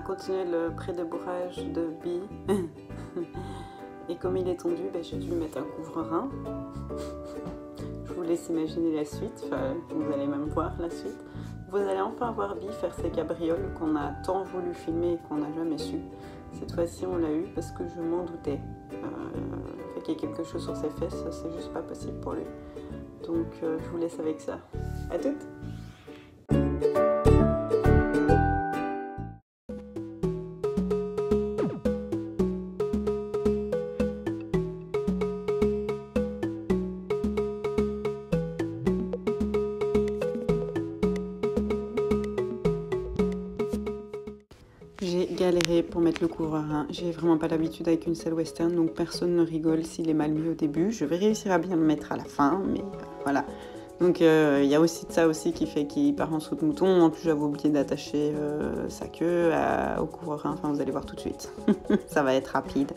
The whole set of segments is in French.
continuer le pré-débourrage de Bi. Et comme il est tendu, j'ai dû lui mettre un couvre-rein. Je vous laisse imaginer la suite, enfin, vous allez même voir la suite. Vous allez enfin voir Bi faire ses cabrioles qu'on a tant voulu filmer et qu'on n'a jamais su. Cette fois-ci, on l'a eu parce que je m'en doutais. Le fait qu'il y ait quelque chose sur ses fesses, c'est juste pas possible pour lui. Donc, je vous laisse avec ça. À toutes! J'ai galéré pour mettre le couvre-rein, j'ai vraiment pas l'habitude avec une selle western, donc personne ne rigole s'il est mal mis au début. Je vais réussir à bien le mettre à la fin, mais voilà. Donc il y a aussi de ça aussi qui fait qu'il part en saut de mouton. En plus j'avais oublié d'attacher sa queue au couvre-rein, enfin vous allez voir tout de suite. Ça va être rapide.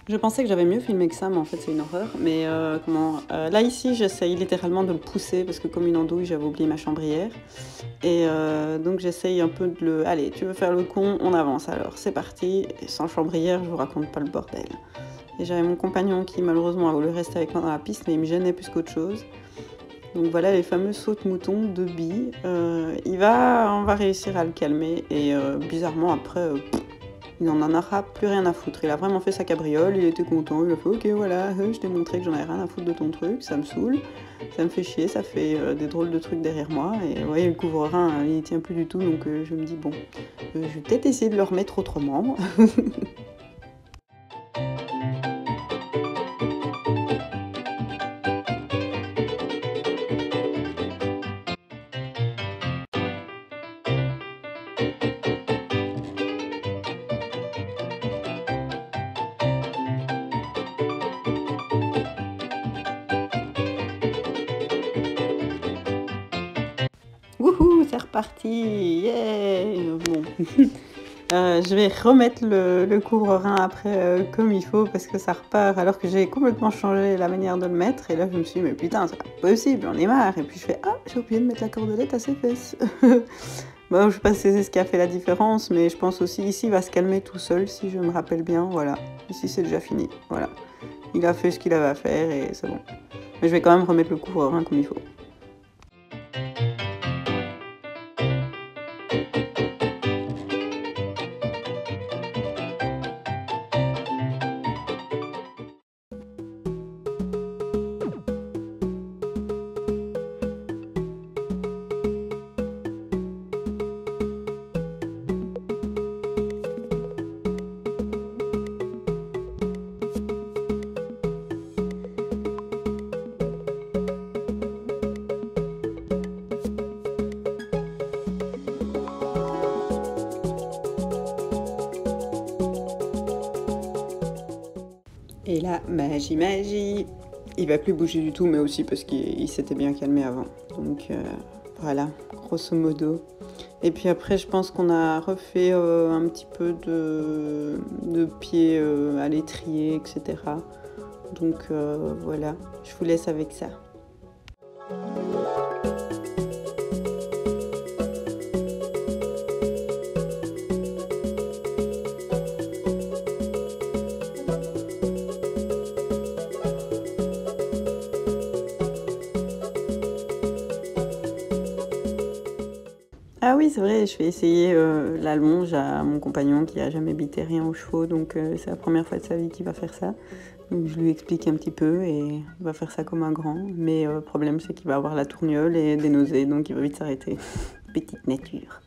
Je pensais que j'avais mieux filmé que ça, mais en fait c'est une horreur. Mais là ici j'essaye littéralement de le pousser parce que comme une andouille j'avais oublié ma chambrière. Et donc j'essaye un peu de le... Allez, tu veux faire le con, on avance alors, c'est parti. Et sans chambrière je vous raconte pas le bordel. Et j'avais mon compagnon qui malheureusement a voulu rester avec moi dans la piste, mais il me gênait plus qu'autre chose. Donc voilà les fameux sautes-moutons de Bi. On va réussir à le calmer et bizarrement après... il n'en aura plus rien à foutre. Il a vraiment fait sa cabriole, il était content, il a fait ok voilà, je t'ai montré que j'en avais rien à foutre de ton truc, ça me saoule, ça me fait chier, ça fait des drôles de trucs derrière moi. Et vous voyez le couvre-rein, il tient plus du tout, donc je me dis bon, je vais peut-être essayer de le remettre autrement. Wouhou, c'est reparti, yeah. Bon, je vais remettre le couvre-rein après comme il faut parce que ça repart alors que j'ai complètement changé la manière de le mettre. Et là je me suis dit mais putain c'est pas possible, j'en ai marre. Et puis je fais ah j'ai oublié de mettre la cordelette à ses fesses. Bon, je sais pas si c'est ce qui a fait la différence, mais je pense aussi ici il va se calmer tout seul si je me rappelle bien. Voilà, ici c'est déjà fini, voilà. Il a fait ce qu'il avait à faire et c'est bon. Mais je vais quand même remettre le couvre-rein comme il faut. Et là, magie, il va plus bouger du tout, mais aussi parce qu'il s'était bien calmé avant. Donc voilà, grosso modo. Et puis après, je pense qu'on a refait un petit peu de pied à l'étrier, etc. Donc voilà, je vous laisse avec ça. Ah oui, c'est vrai, je vais essayer la longe à mon compagnon qui a jamais bité rien aux chevaux, donc c'est la première fois de sa vie qu'il va faire ça. Donc je lui explique un petit peu et il va faire ça comme un grand. Mais le problème c'est qu'il va avoir la tourniole et des nausées, donc il va vite s'arrêter. Petite nature.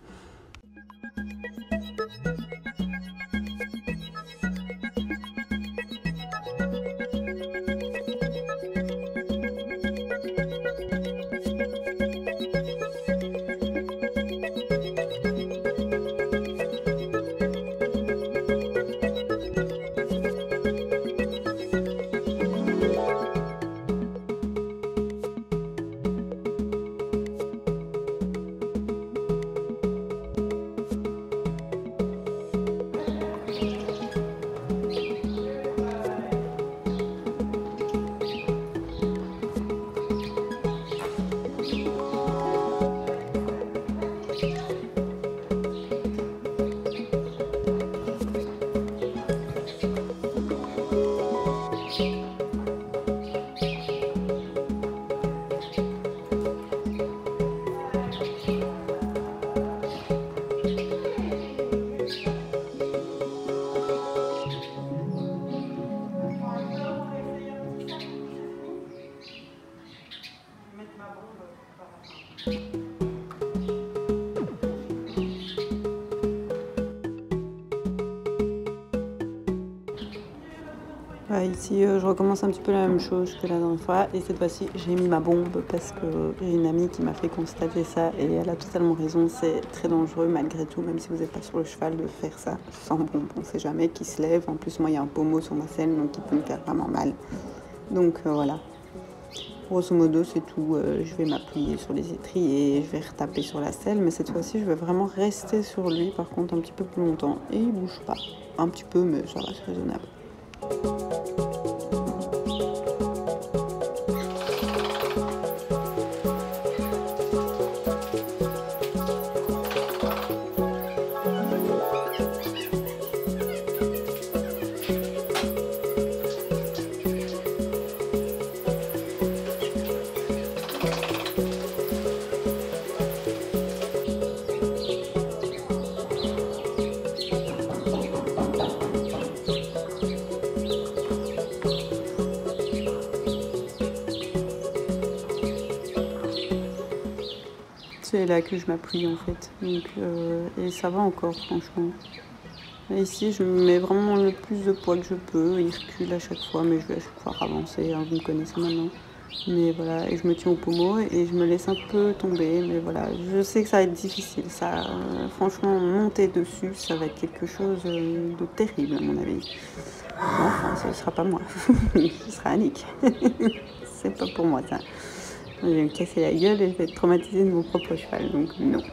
Ici, je recommence un petit peu la même chose que la dernière fois et cette fois-ci, j'ai mis ma bombe parce que j'ai une amie qui m'a fait constater ça et elle a totalement raison, c'est très dangereux malgré tout, même si vous n'êtes pas sur le cheval, de faire ça sans bombe. On ne sait jamais qui se lève. En plus, moi, il y a un pommeau sur ma selle, donc il peut me faire vraiment mal. Donc voilà. Grosso modo, c'est tout. Je vais m'appuyer sur les étriers et je vais retaper sur la selle, mais cette fois-ci, je vais vraiment rester sur lui, par contre, un petit peu plus longtemps. Et il bouge pas. Un petit peu, mais ça reste raisonnable. C'est là que je m'appuie en fait, donc, et ça va encore franchement. Et ici je mets vraiment le plus de poids que je peux, il recule à chaque fois, mais je vais à chaque fois avancer, hein, vous me connaissez maintenant. Mais voilà, et je me tiens au pommeau et je me laisse un peu tomber, mais voilà, je sais que ça va être difficile, ça, franchement monter dessus, ça va être quelque chose de terrible à mon avis. Bon, enfin, ce ne sera pas moi, ce sera Annick, c'est pas pour moi ça. Je vais me casser la gueule et je vais être traumatisée de mon propre cheval, donc non.